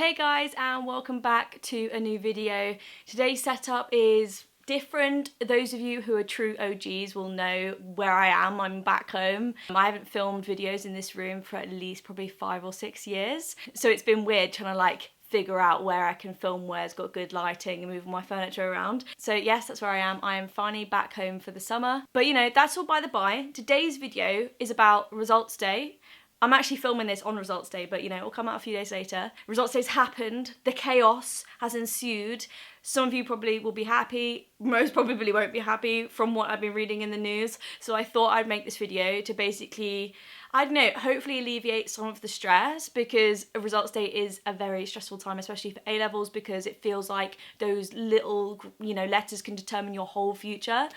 Hey guys, and welcome back to a new video. Today's setup is different. Those of you who are true OGs will know where I am. I'm back home. I haven't filmed videos in this room for at least probably 5 or 6 years. So it's been weird trying to figure out where I can film, where's got good lighting and move my furniture around. So yes, that's where I am. I am finally back home for the summer. But you know, that's all by the by. Today's video is about results day. I'm actually filming this on results day, but you know, it'll come out a few days later. Results day's happened, the chaos has ensued. Some of you probably will be happy, most probably won't be happy from what I've been reading in the news. So I thought I'd make this video to basically, I don't know, hopefully alleviate some of the stress, because a results day is a very stressful time, especially for A-levels, because it feels like those little, you know, letters can determine your whole future.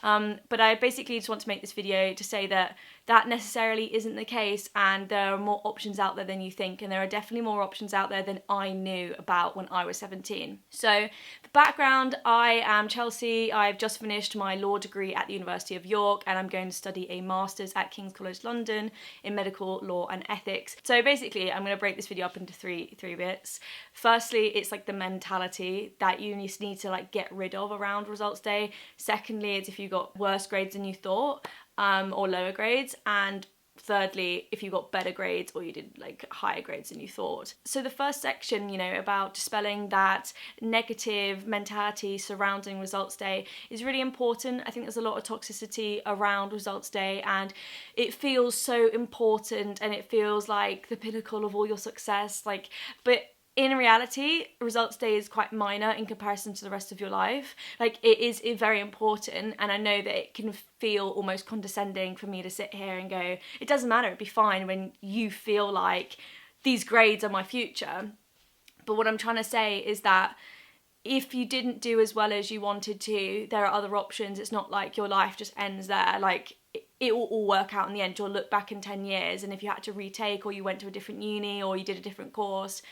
But I basically just want to make this video to say that that necessarily isn't the case, and there are more options out there than you think, and there are definitely more options out there than I knew about when I was 17. So the background, I am Chelsea. I've just finished my law degree at the University of York, and I'm going to study a master's at King's College London in medical law and ethics. So basically I'm going to break this video up into three bits. Firstly, it's like the mentality that you need to get rid of around results day. Secondly, it's if you got worse grades than you thought, or lower grades. And thirdly, if you got better grades or you did higher grades than you thought. So the first section, you know, about dispelling that negative mentality surrounding results day is really important. I think there's a lot of toxicity around results day, and it feels so important and it feels like the pinnacle of all your success, but in reality, results day is quite minor in comparison to the rest of your life. It is very important, and I know that it can feel almost condescending for me to sit here and go, it doesn't matter, it'd be fine, when you feel like these grades are my future. But what I'm trying to say is that if you didn't do as well as you wanted to, there are other options. It's not like your life just ends there. It will all work out in the end. You'll look back in 10 years, and if you had to retake, or you went to a different uni, or you did a different course,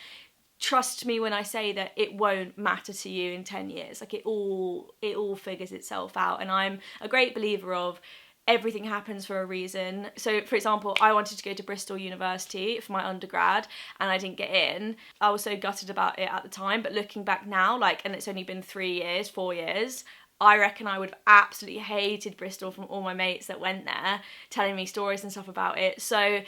trust me when I say that it won't matter to you in 10 years. It all figures itself out. And I'm a great believer of everything happens for a reason. So for example, I wanted to go to Bristol University for my undergrad and I didn't get in. I was so gutted about it at the time, but looking back now, and it's only been 4 years, I reckon I would have absolutely hated Bristol from all my mates that went there, telling me stories and stuff about it. So,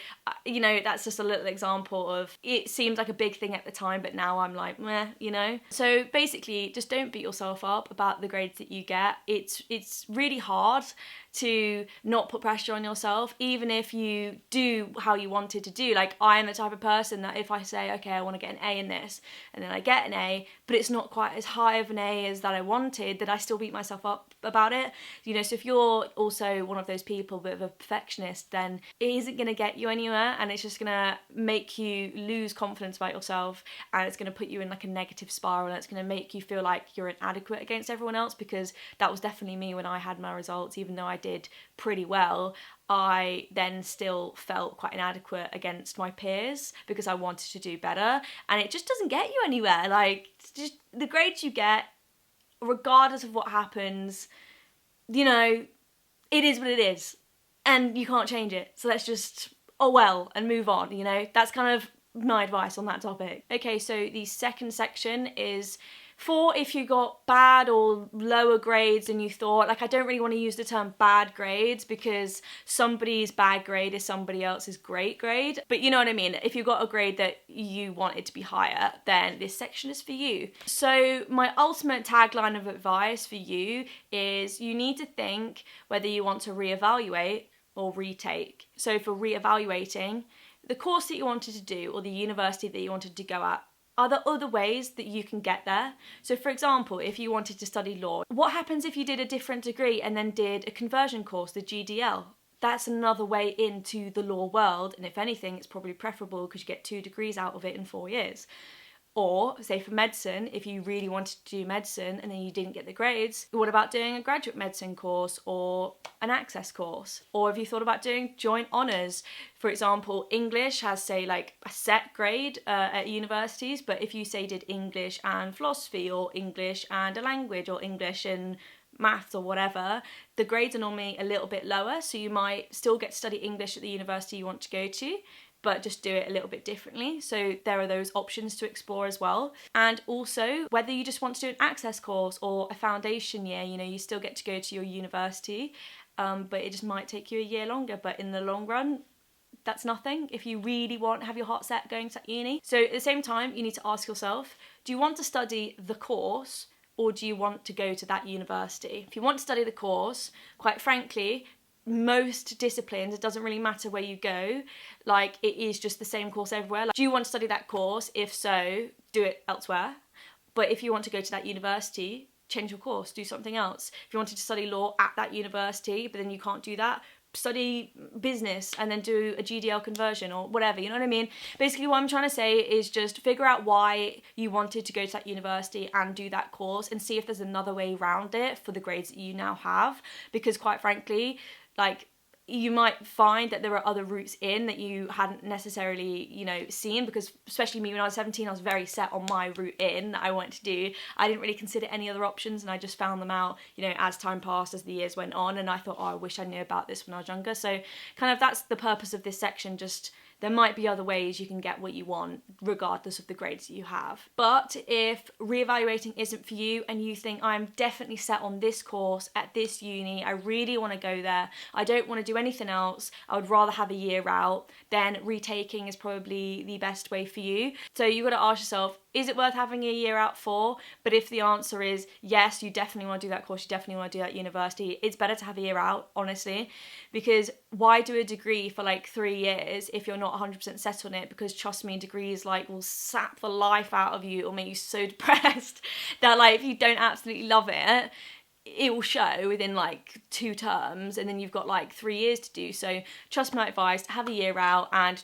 you know, that's just a little example of, it seemed like a big thing at the time, but now I'm like, meh, you know? So basically, just don't beat yourself up about the grades that you get. It's really hard to not put pressure on yourself, even if you do how you wanted to do. I am the type of person that if I say, okay, I want to get an A in this, and then I get an A, but it's not quite as high of an A as that I wanted, that I still beat myself up about it. You know, so if you're also one of those people, bit of a perfectionist, then it isn't going to get you anywhere, and it's just going to make you lose confidence about yourself, and it's going to put you in a negative spiral, and it's going to make you feel like you're inadequate against everyone else, because that was definitely me when I had my results. Even though I did pretty well, I then still felt quite inadequate against my peers because I wanted to do better, and it just doesn't get you anywhere. Just the grades you get, regardless of what happens, you know, it is what it is, and you can't change it. So let's just, oh well, and move on, you know? That's kind of my advice on that topic. Okay, so the second section is for if you got bad or lower grades than you thought. I don't really want to use the term bad grades, because somebody's bad grade is somebody else's great grade. But you know what I mean? If you got a grade that you wanted to be higher, then this section is for you. So my ultimate tagline of advice for you is you need to think whether you want to reevaluate or retake. So for reevaluating, the course that you wanted to do or the university that you wanted to go at, are there other ways that you can get there? So for example, if you wanted to study law, what happens if you did a different degree and then did a conversion course, the GDL? That's another way into the law world, and if anything, it's probably preferable because you get 2 degrees out of it in 4 years. Or, say for medicine, if you really wanted to do medicine and then you didn't get the grades, what about doing a graduate medicine course or an access course? Or have you thought about doing joint honours? For example, English has, say, a set grade at universities, but if you, say, did English and philosophy, or English and a language, or English and maths or whatever, the grades are normally a little bit lower, so you might still get to study English at the university you want to go to, but just do it a little bit differently. So there are those options to explore as well. And also, whether you just want to do an access course or a foundation year, you know, you still get to go to your university, but it just might take you a year longer. But in the long run, that's nothing if you really want to have your heart set going to that uni. So at the same time, you need to ask yourself, do you want to study the course or do you want to go to that university? If you want to study the course, quite frankly, most disciplines, it doesn't really matter where you go, like it is just the same course everywhere. Like, do you want to study that course? If so, do it elsewhere. But if you want to go to that university, change your course, do something else. If you wanted to study law at that university, but then you can't do that, study business and then do a GDL conversion or whatever, you know what I mean? Basically what I'm trying to say is just figure out why you wanted to go to that university and do that course and see if there's another way around it for the grades that you now have, because quite frankly, like, you might find that there are other routes in that you hadn't necessarily, you know, seen, because especially me when I was 17, I was very set on my route in that I wanted to do. I didn't really consider any other options and I just found them out, you know, as time passed, as the years went on, and I thought, oh, I wish I knew about this when I was younger. So kind of that's the purpose of this section, just there might be other ways you can get what you want regardless of the grades that you have. But if reevaluating isn't for you and you think I'm definitely set on this course at this uni, I really want to go there, I don't want to do anything else, I would rather have a year out, then retaking is probably the best way for you. So you've got to ask yourself, is it worth having a year out for? But if the answer is yes, you definitely want to do that course, you definitely want to do that university, it's better to have a year out, honestly, because why do a degree for like 3 years if you're not 100% set on it? Because trust me, degrees like will sap the life out of you or make you so depressed that like if you don't absolutely love it, it will show within like 2 terms and then you've got like 3 years to do. So trust my advice, have a year out and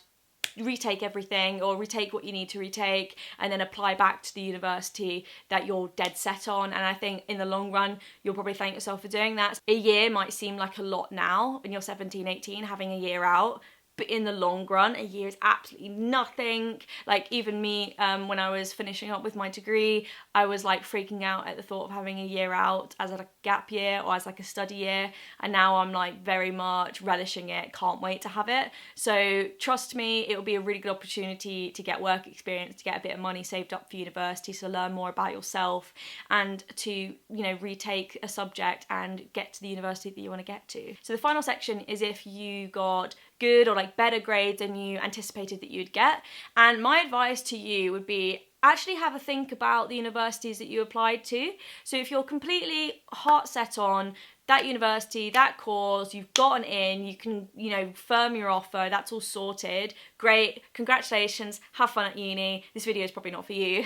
retake everything, or retake what you need to retake and then apply back to the university that you're dead set on. And I think in the long run you'll probably thank yourself for doing that. A year might seem like a lot now when you're 17, 18, having a year out, but in the long run, a year is absolutely nothing. Like even me, when I was finishing up with my degree, I was like freaking out at the thought of having a year out as a gap year or as like a study year. And now I'm like very much relishing it, can't wait to have it. So trust me, it will be a really good opportunity to get work experience, to get a bit of money saved up for university, to learn more about yourself and to, you know, retake a subject and get to the university that you want to get to. So the final section is if you got good or like better grades than you anticipated that you'd get. And my advice to you would be actually have a think about the universities that you applied to. So if you're completely heart set on that university, that course, you've gotten in, you can, you know, firm your offer, that's all sorted, great, congratulations, have fun at uni. This video is probably not for you.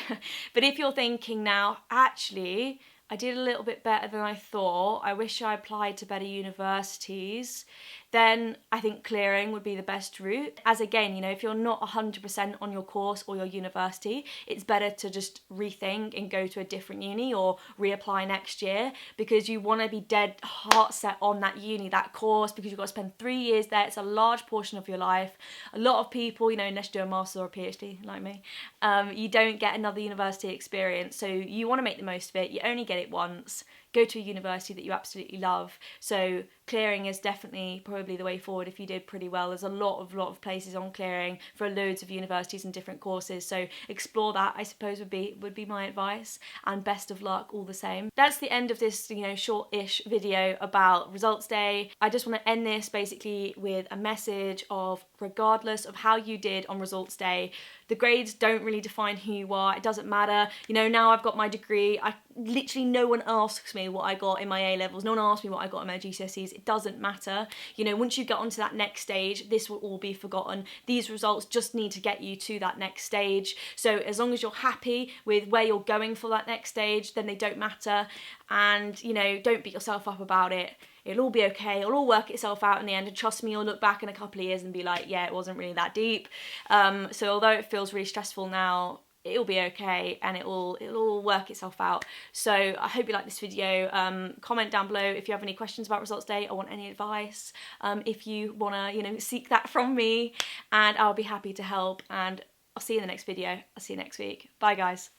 But if you're thinking now, actually, I did a little bit better than I thought, I wish I applied to better universities, then I think clearing would be the best route. As again, you know, if you're not 100% on your course or your university, it's better to just rethink and go to a different uni or reapply next year, because you want to be dead heart set on that uni, that course, because you've got to spend 3 years there. It's a large portion of your life. A lot of people, you know, unless you do a master's or a PhD like me, you don't get another university experience. So you want to make the most of it. You only get it once. Go to a university that you absolutely love. So clearing is definitely probably the way forward if you did pretty well. There's a lot of places on clearing for loads of universities and different courses. So explore that, I suppose, would be my advice, and best of luck all the same. That's the end of this, you know, short-ish video about results day. I just want to end this basically with a message of, regardless of how you did on results day, the grades don't really define who you are. It doesn't matter. You know, now I've got my degree, literally no one asks me what I got in my A-levels, no one asks me what I got in my GCSEs, it doesn't matter. You know, once you get onto that next stage, this will all be forgotten. These results just need to get you to that next stage. So as long as you're happy with where you're going for that next stage, then they don't matter. And, you know, don't beat yourself up about it. It'll all be okay, it'll all work itself out in the end, and trust me, you'll look back in a couple of years and be like, yeah, it wasn't really that deep. So although it feels really stressful now, it'll be okay and it'll all work itself out. So I hope you like this video. Comment down below if you have any questions about results day or want any advice. If you wanna, you know, seek that from me, and I'll be happy to help, and I'll see you in the next video. I'll see you next week. Bye guys.